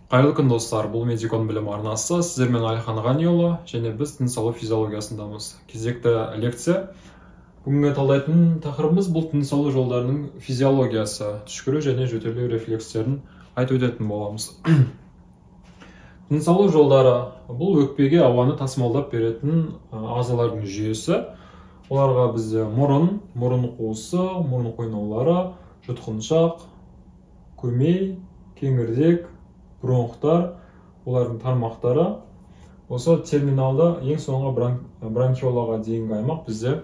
Қайырлы күн достар, бұл Медикон білім арнасы. Сіздермен Алихан Ғаниұлы және біз тыныс алу физиологиясындамыз. Кезекті лекция. Бүгінгі талдайтын тақырыбымыз бұл тыныс алу жолдарының физиологиясы, түшкіру және жөтелу рефлекстерін айтып өтетін боламыз. Тыныс алу жолдары бұл өкпеге ауаны тасымалдап беретін ағзалардың жүйесі. Оларға бізде мұрын қуысы, мұрын қойнаулары, жұтқыншақ, көмей, кеңірдек, бронхтар, олардың тармақтары. Осы терминалда ең соңғы бронхиолаға дейінгі аймақ бізде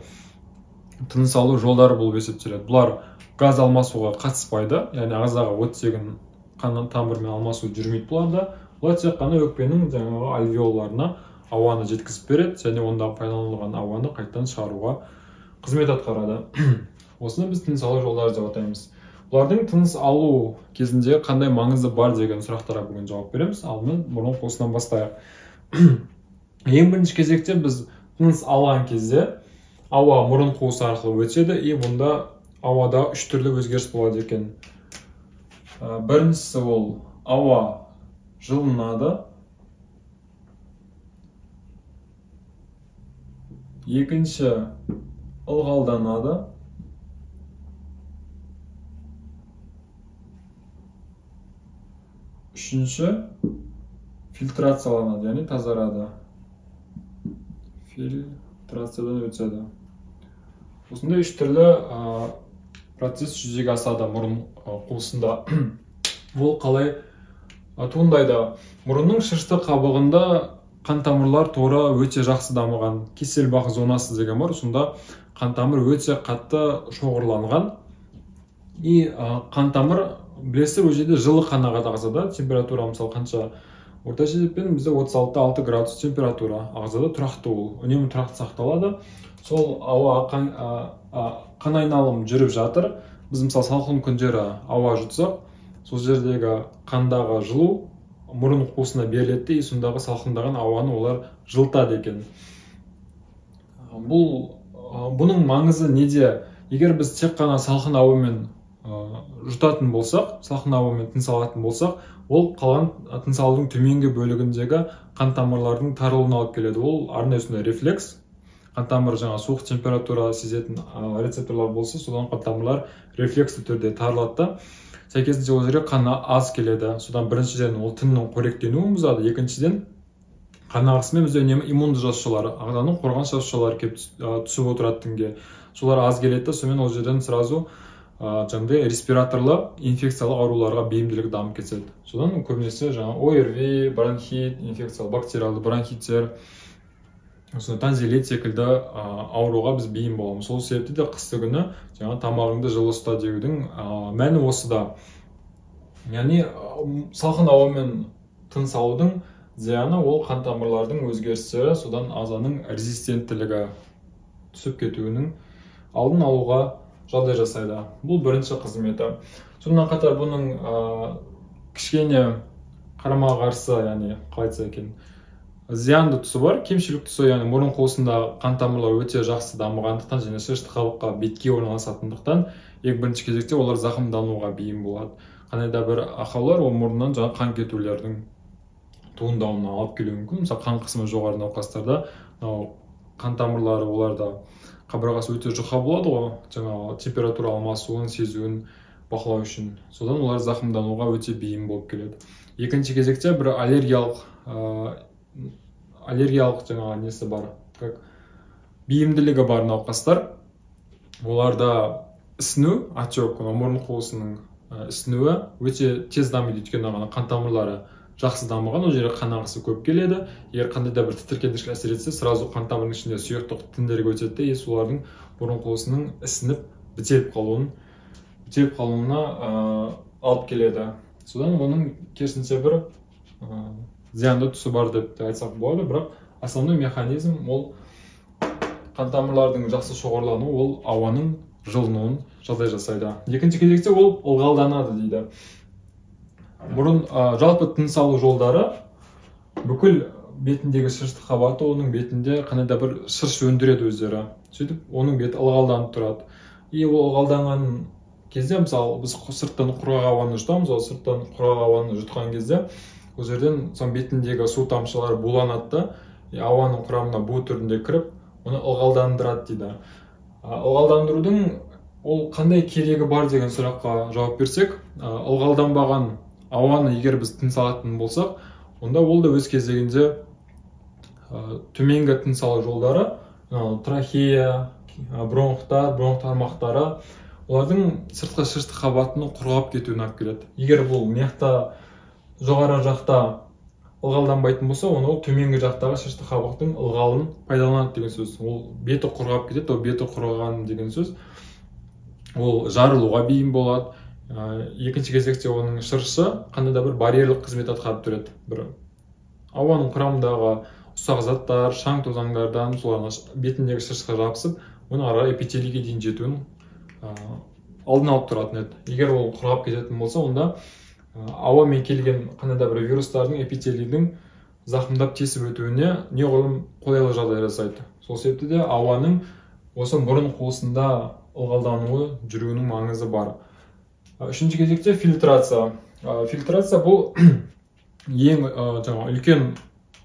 тыныс алу жолдары болып есептеледі. Бұлар газ алмасуға қатыспайды, яғни ағзаға оттегін қан тамырымен алмасу жүрмейді бұларда. Бұлар тек қана өкпенің жаңағы альвеолаларына ауаны жеткізіп береді, және ондағы пайдаланылған ауаны қайтадан шығаруға қызмет атқарады. Осыны біз тыныс алу жолдары деп атаймыз. Бұлардың тыныс алу кезінде қандай маңызы бар деген сұрақтарға бүгін жауап береміз. Алдымен мұрын қуысынан бастайық. Ең бірінші кезекте біз тыныс алған кезде ауа мұрын қуысы арқылы өтеді, бұнда ауада үш түрлі өзгеріс болады екен. Біріншісі ол ауа жылынады. Екінші ылғалданады. Үшінші фильтрацияланады, яғни тазарады. Фильтрациядан өтеді. Осындай үш түрлі процесс жүзеге асады мұрын қуысында. Бұл қалай туындайды? Мұрынның шырышты қабығында қан тамырлар торы өте жақсы дамыған. Кеселбақ зонасы деген бар. Сонда қан тамыр өте қатты шоғырланған. Қан тамыр білесіздер, ол жерде жылы қан ағады ағзада. Температура мысалы қанша? Орташа есеппен бізде 36-6 градус температура ағзада тұрақты, ол үнемі тұрақты сақталады. Сол ауа қан айналым жүріп жатыр. Біз мысалы салқын күндері ауа жұтсақ, сол жердегі қандағы жылу мұрын қуысына беріледі, сондағы салқындаған ауаны олар жылытады екен. Бұның маңызы неде? Егер біз тек қана салқын ауамен жұтатын болсақ, салқын ауамен тыныс алатын болсақ, ол қалған тыныс алудың төменгі бөлігіндегі қан тамырлардың тарылуына алып келеді. Ол арнайы осындай рефлекс. Қан тамыры жаңа суық температура сезетін рецепторлар болса, содан қан тамырлар рефлексті түрде тарылады. Сәйкесінше ол жерге қан аз келеді. Содан біріншіден ол тіннің қоректенуін бұзады. Екіншіден қан ағысымен бізде үнемі иммунды жасушалар, ағзаның қорғаныс жасушалары келіп түсіп отырады тінге. Солар аз келеді, сонымен ол жерден сразу жаңағыдай респираторлы инфекциялық ауруларға бейімділік дамып кетеді. Содан көбінесе жаңа ОРВИ, бронхит, инфекциялық бактериалды бронхиттер, танзилит секілді ауруға біз бейім боламыз. Сол себепті де қысты күні жаңа тамағыңды жылы ұста деудің мәні осыда. Яғни салқын ауамен тыныс алудың зияны ол қан тамырлардың өзгерістері, содан ағзаның резистенттілігі түсіп кетуінің алдын алуға жағдай жасайды. Бұл бірінші қызметі. Сонымен қатар бұның кішкене қарама қарсы, яғни қалай айтса екен, зиянды тұсы бар. Кемшілік тұсы, яғни мұрын қуысында қан тамырлар өте жақсы дамығандықтан және шырышты қабыққа бетке орналасатындықтан ең бірінші кезекте олар зақымдануға бейім болады. Қандай да бір ақаулар ол мұрыннан жаңа қан кетулердің туындауына алып келуі мүмкін. Мысалы қан қысымы жоғары науқастарда қан тамырлары оларда қабырғасы өте жұқа болады ғой, жаңағы температура алмасуын сезуін бақылау үшін. Содан олар зақымдануға өте бейім болып келеді. Екінші кезекте бір аллергиялық жаңағы несі бар, бейімділігі бар науқастар. Оларда ісіну, отек, мұрын қуысының ісінуі өте тез дамиды, өйткені қан тамырлары жақсы дамыған, ол жерге қан ағысы көп келеді. Егер қандай да бір тітіркенгіш әсер етсе, сразу қан тамырының ішінде сұйықтық тіндерге өтеді, солардың мұрын қуысының ісініп бітеліп қалуына алып келеді. Содан оның керісінше бір зиянды тұсы бар деп айтсақ болады, бірақ основной механизм ол қан тамырлардың жақсы шоғырлануы, ол ауаның жылынуын жағдай жасайды. Екінші кезекте ол ылғалданады дейді. Жалпы тыныс алу жолдары бүкіл бетіндегі шырышты қабаты оның бетінде қандай да бір шырыш өндіреді өздері. Сөйтіп оның беті ылғалданып тұрады. Ол ылғалданған кезде, мысалы біз сырттан құрғақ ауаны жұтамыз, ол сырттан құрғақ ауаны жұтқан кезде ол жерден бетіндегі су тамшылары буланады да, ауаның құрамына бу түрінде кіріп, оны ылғалдандырады дейді. Ылғалдандырудың ол қандай керегі бар деген сұраққа жауап берсек, ылғалданбаған ауаны егер біз тыныс алатын болсақ, онда ол да өз кезегінде төменгі тыныс алу жолдары, трахея, бронхтар, бронх тармақтары, олардың сыртқы шырышты қабатының құрғап кетуіне алып келеді. Егер бұл мияқта жоғары жақта ылғалданбайтын болса, оны ол төменгі жақтағы шырышты қабаттың ылғалын пайдаланады деген сөз. Ол беті құрғап кетеді, ол беті құрған деген сөз. Ол жарылуға бейім болады. Екінші кезекте оның шырышы қандай да бір барьерлік қызмет атқарып тұрады. Бір ауаның құрамындағы ұсақ заттар, шаң тозаңдардан солардың бетіндегі шырышқа жабысып, оның ары эпителийге дейін жетуін алдын алып тұратын еді. Егер ол құрғап кететін болса, онда ауамен келген қандай да бір вирустардың эпителийдің зақымдап тесіп өтуіне неғұрлым қолайлы жағдай жасайды. Сол себепті де ауаның осы мұрын қуысында ылғалдануы жүруінің маңызы бар. Үшінші кезекте фильтрация. Фильтрация бұл ең үлкен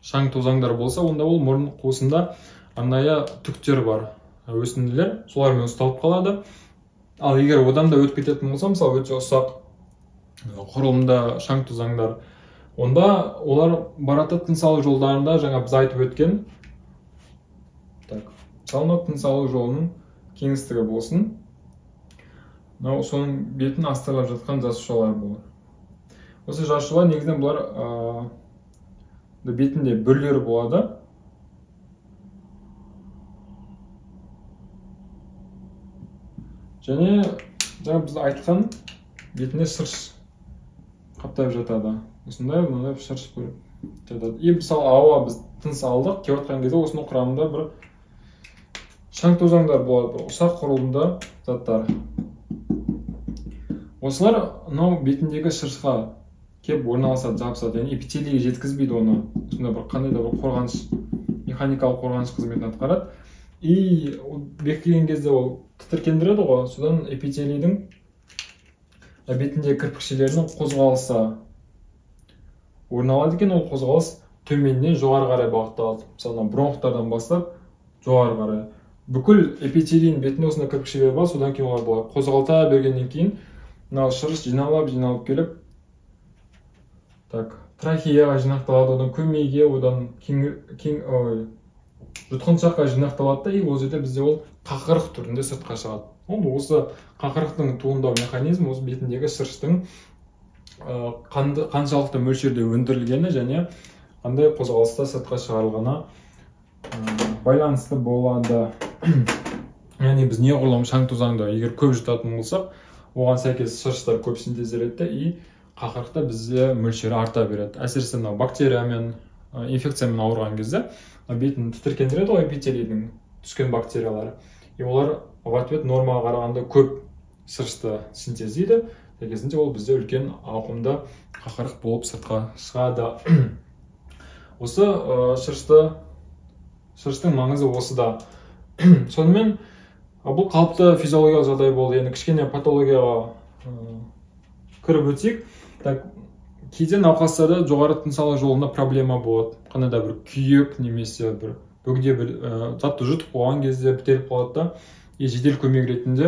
шаң тозаңдар болса, онда ол мұрын қуысында арнайы түктер бар, өсінділер, солармен ұсталып қалады. Ал егер одан да өтіп кететін болса, мысалы өте ұсақ құрылымда шаң тозаңдар, онда олар баратын тыныс алу жолдарында жаңа біз айтып өткен тыныс алу жолының кеңістігі болсын. Соның бетін астарлап жатқан жасушалар болар. Осы жасушалар негізінен бұлар бетінде бүрлері болады. Және жаңа біз айтқан бетінде шырыш қаптап жатады. Осындай мынандай шырыш жатады. Мысалы ауа біз тыныс алдық, кеп жатқан кезде осының құрамында бір шаң тозаңдар болады, ұсақ құрылымда заттар. Осылар бетіндегі шырышқа кеп орналасады, жабысады, яғни эпителийге жеткізбейді оны. Осында бір қандай да бір қорғаныш, механикалық қорғаныш қызметін атқарады. И бекіген кезде ол тітіркендіреді ғой, содан эпителийдің бетіндегі кірпікшелерінің қозғалысы орын алады екен. Ол қозғалыс төменнен жоғары қарай бағытталады. Мысалы бронхтардан бастап жоғары қарай. Бүкіл эпителийдің бетінде осындай кірпікшелер бар, содан кейін олар былай қозғалта бергеннен кейін мынау шырыш жиналып келіп, трахеяға жинақталады, одан көмейге, одан жұтқыншаққа жинақталады да, и ол жерде бізде ол қақырық түрінде сыртқа шығады. Осы қақырықтың туындау механизмі осы бетіндегі шырыштың қаншалықты мөлшерде өндірілгені және қандай қозғалыста сыртқа шығарылғаны байланысты болады. Яғни біз неғұрлым шаң тозаңды егер көп жұтатын болсақ, оған сәйкес шырыштар көп синтезделеді и қақырықта бізде мөлшері арта береді. Әсіресе бактериямен, инфекциямен ауырған кезде бетін тітіркендіреді ғой эпителийдің түскен бактериялары. И олар в ответ нормаға қарағанда көп шырышты синтездейді. Сәйкесінше ол бізде үлкен ауқымда қақырық болып сыртқа шығады. Осы шырыштың маңызы осыда. Сонымен бұл қалыпты физиологиялық жағдай болды. Енді кішкене патологияға кіріп өтсек, кейде науқастарда жоғары тыныс алу жолында проблема болады. Қандай да бір күйік немесе бір бөгде бір затты жұтып қойған кезде бітеліп қалады да, жедел көмек ретінде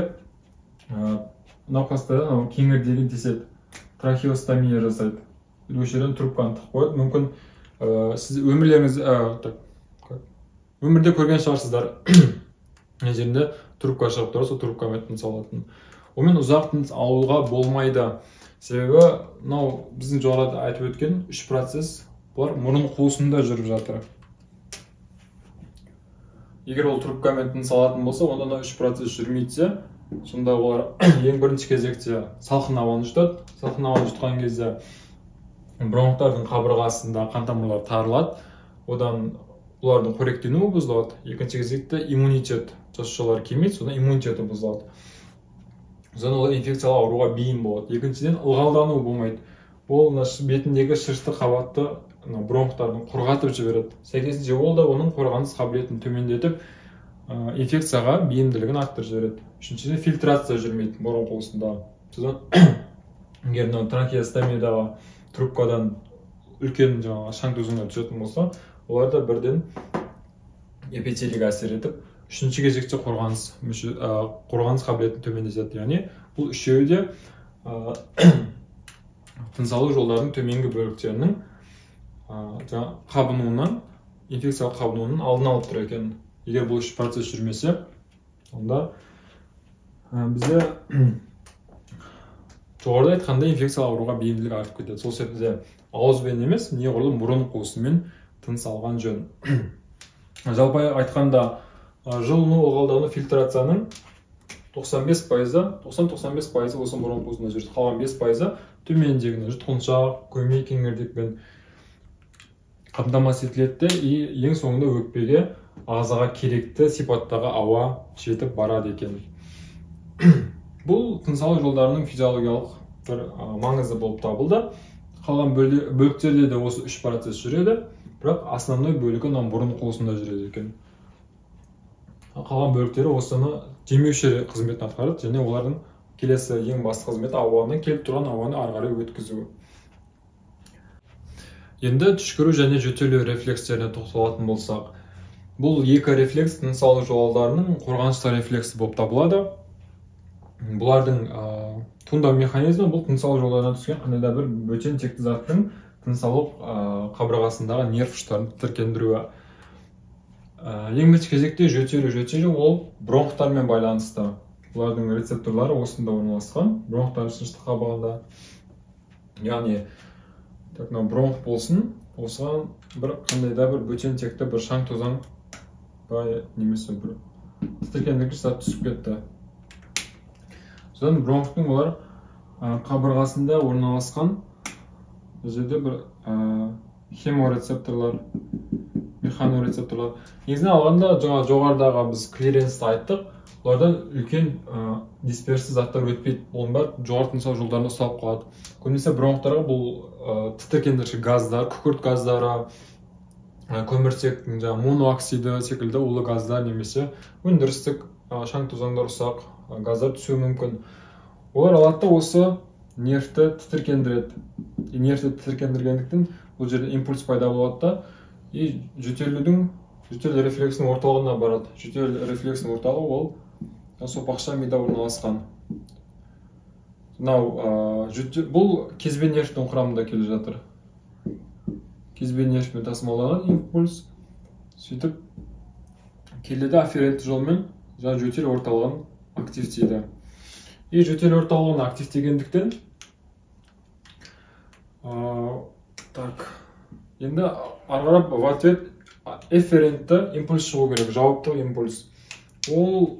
науқастарда кеңірдегін теседі, трахеостомия жасайды. Осы жерден трубканы тығып қояды. Мүмкін сіз өмірде көрген шығарсыздар. Жерінде трубка шығып тұрады, сол трубкамен тыныс алатын. Онымен ұзақ тыныс алуға болмайды. Себебі біздің жоғарыда айтып өткен 3 процесс бұлар мұрын қуысында жүріп жатыр. Егер ол трубкамен тыныс алатын болса, онда 3 процесс жүрмейді, сонда олар ең бірінші кезекте салқын ауаны жұтады. Салқын ауаны жұтқан кезде бронхтардың қабырғасында қан тамырлары тарылады. Одан олардың қоректенуі бұзылады. Екінші кезекте иммунитет жасушалары кемиді, содан иммунитеті бұзылады. Содан олар инфекциялы ауруға бейім болады. Екіншіден ылғалдану болмайды. Ол бетіндегі шырышты қабатты бронхтарын құрғатып жібереді. Сәйкесінше ол да оның қорғаныс қабілетін төмендетіп, инфекцияға бейімділігін арттырып жібереді. Үшіншіден фильтрация жүрмейді мұрын қуысында. Содан егер трахеостомиядағы трубкадан үлкен жаңағы шаң тозаңдар түсетін болса, олар да бірден эпителийге әсер етіп, үшінші кезекте қорғаныс қабілетін төмендетеді. Яғни бұл үшеуі де тыныс алу жолдарының төменгі бөліктерінің қабынуынан, инфекциялық қабынуының алдын алып тұр екен. Егер бұл үш процесс жүрмесе, онда бізде жоғарыда айтқандай инфекциялық ауруға бейімділік артып кетеді. Сол себепті ауызбен емес, неғұрлым мұрын қуысымен тыныс алған жөн. Жалпы айтқанда, жылыну, ылғалдану, фильтрацияның 90-95% осы мұрын қуысында жүреді. Қалған 5% төмендегіні жұтқыншақ, көмей кеңірдекпен қамтамасыз етіледі, ең соңында өкпеге, ағзаға керекті сипаттағы ауа жетіп барады екен. Бұл тыныс алу жолдарының физиологиялық бір маңызы болып табылды. Қалған бөліктерде де осы үш процесс жүреді, бірақ основной бөлігі мұрын қуысында жүреді екен. Қалған бөліктері осыны демеуші қызметін атқарады, және олардың келесі ең басты қызметі келіп тұрған ауаны ары қарай өткізу. Енді түшкіру және жөтелу рефлекстеріне тоқталатын болсақ, бұл екі рефлекс тыныс алу жолдарының қорғанышты рефлексы болып табылады. Бұлардың туындау механизмі бұл тыныс алу жолдарынан түскен қандай да бір бөтен текті заттың тыныс алу қабырғасындағы нерв ұштарын тітіркендіруі. Ең бірінші кезекте жөтелу ол бронхтармен байланысты. Бұлардың рецепторлары осында орналасқан, бронхтар шыныштық қабығында. Яғни бронх болсын, осыған бір қандай да бір бөтен текті бір шаң тозаң немесе бір тітіркендіргіш зат түсіп кетті. Содан бронхтың олар қабырғасында орналасқан жерде бір хеморецепторлар, механорецепторлар. Негізінен алғанда жоғарыдағы біз клиренсті айттық. Олардан үлкен дисперсіз заттар өтпейді, оның бәрі жоғары тыныс алу жолдарында ұсталып қалады. Көбінесе бронхтарға бұл тітіркендіргіш газдар, күкірт газдары, көміртектің монооксиді секілді улы газдар немесе өндірістік шаң тозаңдар ұсақ газдар түсуі мүмкін. Олар алады да осы нервті тітіркендіреді. Нервті тітіркендіргендіктен бұл жерде импульс пайда болады да, жөтел рефлексінің орталығына барады. Жөтел рефлексінің орталығы ол сопақша мида орналасқан. Бұл кезбе нервтің құрамында келе жатыр. Кезбе нервпен тасымалданған импульс сөйтіп келеді, афферентті жолмен жөтел орталығын активтейді. Жөтел орталығын активтегендіктен енді арғарап в ответ эфферентті импульс шығу керек, жауапты импульс. Ол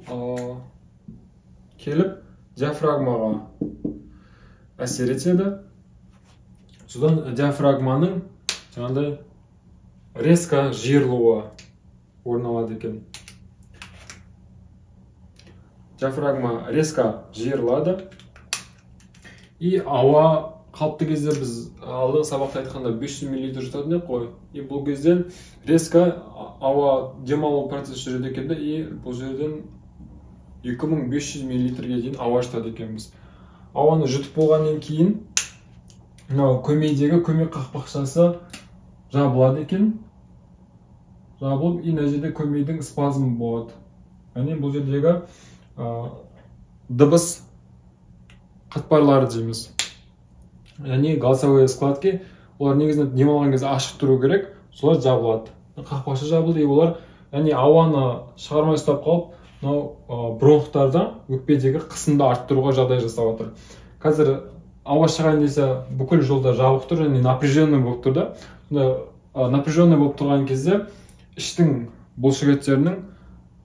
келіп диафрагмаға әсер етеді. Содан диафрагманың жаңағыдай резко жиырылуы орын алады екен. Диафрагма резко жиырылады. Ауа қалыпты кезде біз алдыңғы сабақта айтқанда 500 мл жұтатын ек қой. Бұл кезден резко ауа демалу процесі жүреді екен, бұл жерден 2500 мл-ге дейін ауа жұтады екенбіз. Ауаны жұтып болғаннан кейін көмейдегі көмек қақпақшасы жабылады екен. Жабылып, мына жерде көмейдің спазмы болады. Яғни бұл жердегі дыбыс қатпарлары дейміз. Яғни голосовые складки, олар негізінен демалған кезде ашық тұру керек, солар жабылады. Қақпақша жабылды, олар ауаны шығармай ұстап қалып, бронхтарда өкпедегі қысымды арттыруға жағдай жасап отыр. Қазір ауа шығайын десе бүкіл жолда жабық тұр, және напряженный болып тұр да. Напряженный болып тұрған кезде іштің бұлшықеттерінің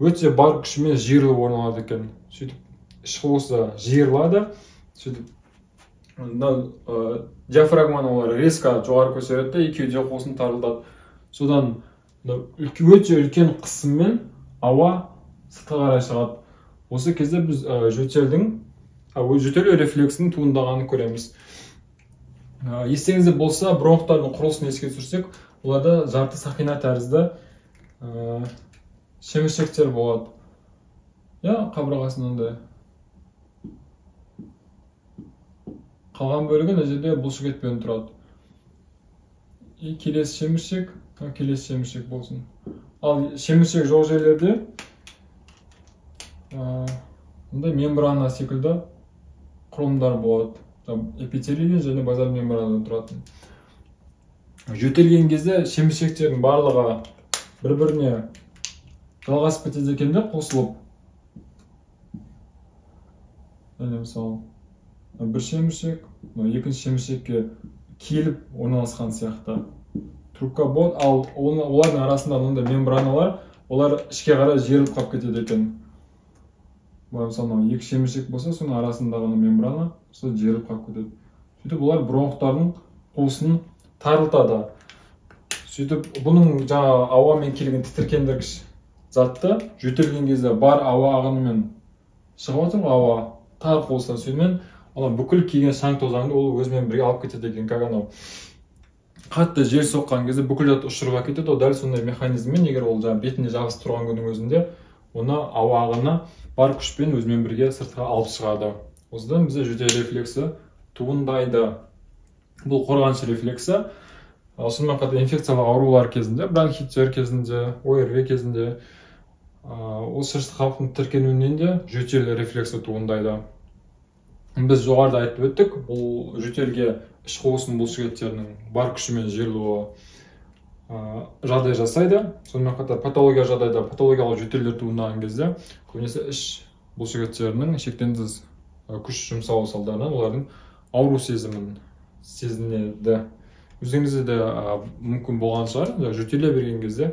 өте бар күшімен жиырылып орын алады екен. Сөйтіп іш қуысы жиырылады, сөйтіп диафрагманы олар резко жоғары көтереді, екеуі де қуысын тарылдады. Содан өте үлкен қысыммен ауа сыртқа қарай шығады. Осы кезде біз жөтелу рефлексінің туындағанын көреміз. Естеріңізде болса, бронхтардың құрылысын еске түсірсек, оларда жарты сақина тәрізді шеміршектер болады. Қабырғасында. Қалған бөлігі мына жерде бұлшықетпен тұрады. келесі шеміршек болсын. Ал шеміршек жоқ жерлерде мындай мембрана секілді құрылымдар болады. Эпителийден және базальды мембранадан тұратын. Жөтелген кезде шеміршектердің барлығы бір-біріне жалғасып кетеді екен де, қосылып. Мысалы, бір шеміршек, екінші шеміршекке келіп орналасқан сияқты трубка болады, ал олардың арасында мындай мембраналар, олар ішке қарай жеріліп қалып кетеді екен. Мысалы, екі шеміршек болса, соның арасындағы мембрана жеріліп қалып кетеді. Сөйтіп, олар бронхтардың қуысын тарылтады. Сөйтіп, бұның жаңа ауамен келген тітіркендіргіш затты жөтелген кезде бар ауа ағынымен шығып отыр, ауа тар қуысынан сөйтімен бүкіл келген шаң тозаңды ол өзімен бірге алып кетеді екен. Как анау қатты жел соққан кезде бүкіл зат ұшырып кетеді. Ол дәл сондай механизммен, егер ол жаңа бетіне жабысып тұрған күннің өзінде, оны ауа ағыны бар күшпен өзімен бірге сыртқа алып шығады. Осыдан бізде жөтел рефлексі туындайды. Бұл қорғаныш рефлексі. Сонымен қатар инфекциялық аурулар кезінде, бронхиттер кезінде, ОРВИ кезінде, осы шырышты қабықтың тітіркенуінен де жөтел рефлексі туындайды. Біз жоғарыда айтып өттік, бұл жөтелге іш қуысының бұлшықеттерінің бар күшімен жерілуі жағдай жасайды. Сонымен қатар патология жағдайда, патологиялық жөтелдер туындаған кезде көбінесе іш бұлшықеттерінің шектенсіз күш жұмсауы салдарынан олардың ауру сезімін сезінеді. Өздеріңізде де мүмкін болған шығар, жөтеле берген кезде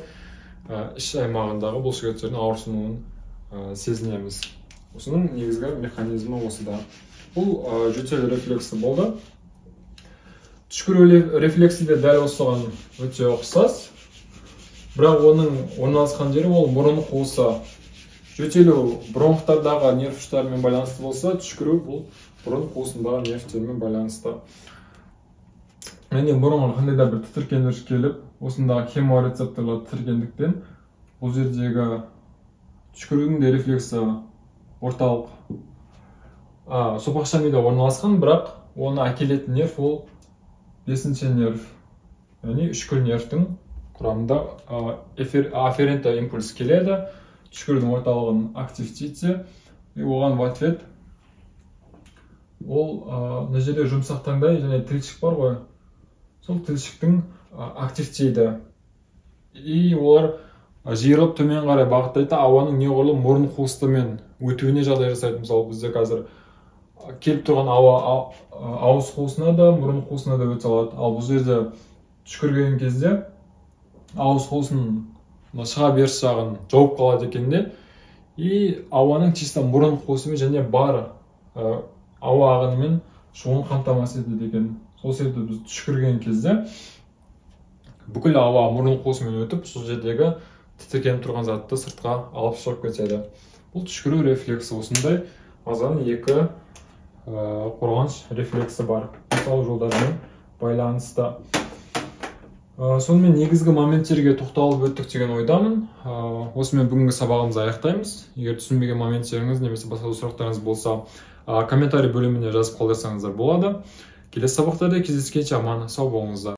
іш аймағындағы бұлшықеттердің ауырсынуын сезінеміз. Осының негізгі механизмі осыда. Бұл жөтел рефлексі болды. Түшкіру рефлексі де дәл осыған өте ұқсас. Бірақ оның орналасқан жері ол мұрын қуысы. Жөтелу бронхтардағы нерв ұштарымен байланысты болса, түшкіру бұл мұрын қуысындағы нервтермен байланысты. Және мұрынға қандай да бір тітіркендіріш келіп, осындағы хеморецепторлар тітіркендіктен бұл жердегі түшкірудің де рефлексі орталық сопақша мида орналасқан, бірақ оны әкелетін нерв ол 5-ші нерв, яғни үшкіл нервтің құрамында афферентті импульс келеді, түшкірудің орталығын активтейді, оған в ответ ол мына жерде жұмсақ таңдай және тілшік бар ғой, сол тілшіктің активтейді. И олар жиырылып төмен қарай бағыттайды, ауаның неғұрлым мұрын қуысымен өтуіне жағдай жасайды. Мысалы, бізде қазір келіп тұрған ауа ауыз қуысына да, мұрын қуысына да өте алады. Ал бұл жерде түшкірген кезде ауыз қуысының шыға беріс жағын жауып қалады екенде, и ауаның чисто мұрын қуысымен және бар ауа ағынымен шығуын қамтамасыз етеді екен. Сол себепті біз түшкірген кезде бүкіл ауа мұрын қуысымен өтіп, сол жердегі тітіркеніп тұрған затты сыртқа алып шығып кетеді. Бұл түшкіру рефлексі. Осындай ағзаның екі қорғаныш рефлексі бар. Мысалы жолдармен байланысты. Сонымен негізгі моменттерге тоқталып өттік деген ойдамын. Осымен бүгінгі сабағымызды аяқтаймыз. Егер түсінбеген моменттеріңіз немесе басқа сұрақтарыңыз болса, комментарий бөліміне жазып қалдырсаңыздар болады. Келесі сабақтарда кездескенше аман сау болыңыздар.